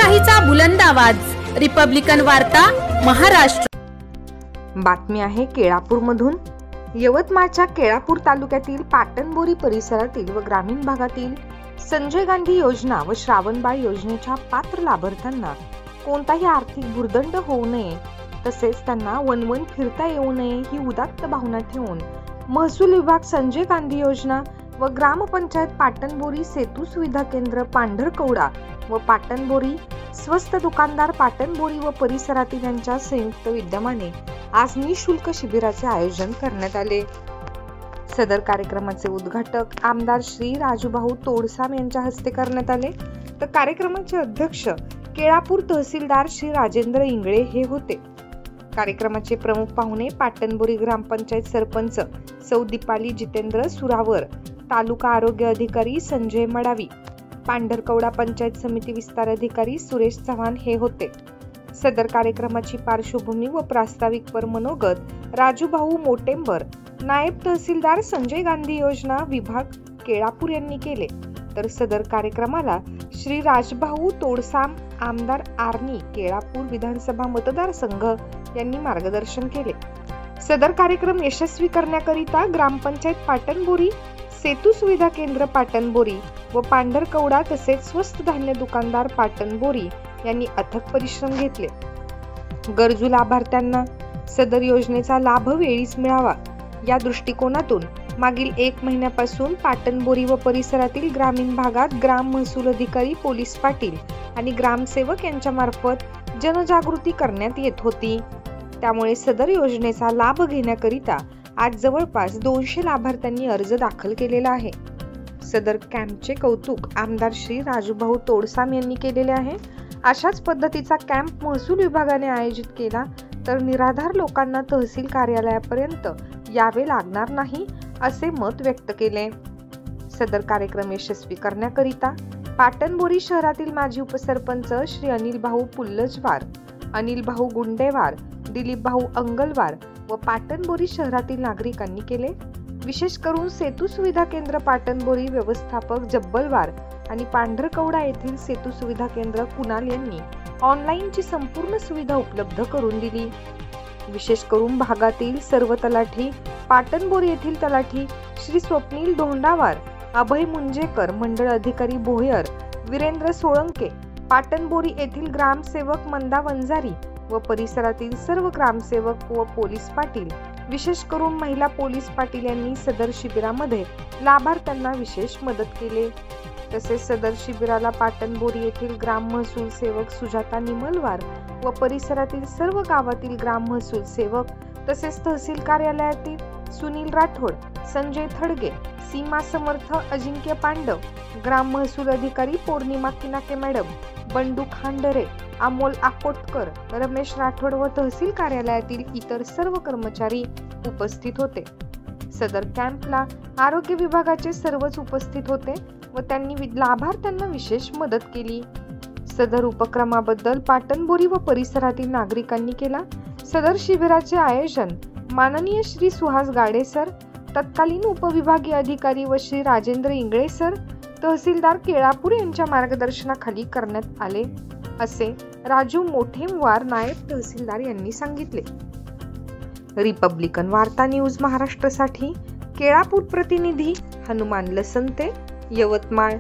लोकशाहीचा बुलंद आवाज, रिपब्लिकन वार्ता महाराष्ट्र। बातमी आहे केळापूरमधून। यवतमाळच्या केळापूर तालुक्यातील पाटणबोरी परिसरातील व ग्रामीण भागातील संजय गांधी योजना व श्रावणबाळ योजनेच्या पात्र लाभार्थ्यांना कोणताही आर्थिक भुर्दंड होऊ नये, तसेच त्यांना वनवन फिरता येऊ नये ही उदात्त भावना ठेवून महसूल विभाग संजय गांधी योजना व ग्रामपंचायत पाटणबोरी सेतू सुविधा केंद्र पांढरकवडा व पाटणबोरी स्वस्त दुकानदार पाटणबोरी व परिसरातील यांच्या संयुक्त विद्यमाने आज निःशुल्क शिबिराचे आयोजन करण्यात आले। सदर कार्यक्रमाचे उद्घाटक आमदार श्री राजूभाऊ तोडसाम यांच्या हस्ते करण्यात आले, तर कार्यक्रमाचे अध्यक्ष केळापूर तहसीलदार श्री राजेंद्र इंगळे हे होते। कार्यक्रमाचे प्रमुख पाहुणे पाटणबोरी ग्रामपंचायत सरपंच सौ दीपाली जितेंद्र सुरावर, तालुका आरोग्य अधिकारी संजय मडावी, पांढरकवडा पंचायत समिती विस्तार अधिकारी सुरेश चव्हाण हे होते। सदर कार्यक्रमाची पार्श्वभूमी व प्रास्ताविक वर मनोगत राजूभाऊ मोटेंबर, नायब तहसीलदार संजय गांधी योजना विभाग केळापूर यांनी केले, तर सदर कार्यक्रमाला श्री राजभाऊ तोडसाम, आमदार आर्नी केळापूर विधानसभा मतदारसंघ यांनी मार्गदर्शन केले। सदर कार्यक्रम यशस्वी करण्याकरिता ग्रामपंचायत पाटणबोरी, सेतू सुविधा केंद्र पाटणबोरी व पांढरकवडा तसेच स्वस्त धान्य दुकानदार पाटणबोरी यांनी अथक परिश्रम घेतले। गरजू लाभार्थ्यांना सदर योजनेचा लाभ वेळीच मिळावा या दृष्टिकोनातून मागील 1 महिन्यापासून पाटणबोरी व परिसरातील ग्रामीण भागात ग्राम महसूल अधिकारी, पोलीस पाटील आणि ग्रामसेवक यांच्या मार्फत जनजागृती करण्यात येत होती। त्यामुळे सदर योजनेचा लाभ घेण्याकरिता आज जवळपास 200 लाभार्थ्यांनी अर्ज दाखल केलेला आहे। सदर कॅम्पचे कौतुक आमदार श्री राजूभाऊ तोडसाम यांनी केलेले आहे। अशाच पद्धतीचा कॅम्प महसूल विभागाने आयोजित केला तर निराधार लोकांना तहसील कार्यालयापर्यंत यावे लागणार नाही असे मत व्यक्त केले। सदर कार्यक्रम यशस्वी करण्याकरिता पाटणबोरी शहरातील माजी उपसरपंच श्री अनिल भाऊ पुल्लजवार, अनिल भाऊ गुंडेवार, दिलीप भाऊ अंगलवार व पाटणबोरी शहरातील नागरिकांनी केले। विशेष करून सेतू सुविधा केंद्र पाटणबोरी व्यवस्थापक जब्बलवार आणि पांढरकवडा येथील सेतू सुविधा केंद्र कुणाल यांनी ऑनलाईनची संपूर्ण सुविधा उपलब्ध करून दिली। विशेष करून भागातील सर्व तलाठी, पाटणबोरी येथील तलाठी श्री स्वप्नील धोंडावार, अभय मुंजेकर, मंडळ अधिकारी भोयर, वीरेंद्र सोळंके, पाटणबोरी येथील ग्रामसेवक मंदा वंजारी व परिसरातील सर्व ग्रामसेवक व पोलीस पाटील, विशेष करून महिला पोलीस पाटील यांनी सदर शिबिरामध्ये लाभार्थ्यांना विशेष मदत केली। तसेच सदर शिबिराला पाटणबोरी येथील ग्राम महसूल सेवक सुजाता निमलवार व परिसरातील सर्व गावातील ग्राम महसूल सेवक तसेच तहसील कार्यालयातील सुनील राठोड, संजय थडगे, सीमा समर्थ, अजिंक्य पांडव, ग्राम महसूल अधिकारी पौर्णिमा किनाके मॅडम, बंडू खांडरे, अमोल आकोटकर, रमेश राठोड व तहसील कार्यालयातील इतर सर्व कर्मचारी उपस्थित होते। सदर कॅम्पला आरोग्य विभागाचे सर्वच उपस्थित होते व त्यांनी लाभार्थ्यांना विशेष मदत केली। सदर उपक्रमाबद्दल पाटणबोरी व परिसरातील नागरिकांनी केला। सदर शिबिराचे आयोजन माननीय श्री सुहास गाडे सर, तत्कालीन उपविभागीय अधिकारी व श्री राजेंद्र इंगळे सर, तहसीलदार केळापूर यांच्या मार्गदर्शनाखाली करण्यात आले असे राजू मोठेमवार, नायब तहसीलदार यांनी सांगितले। रिपब्लिकन वार्ता न्यूज महाराष्ट्रासाठी केळापूर प्रतिनिधी हनुमान लसंते, यवतमाळ।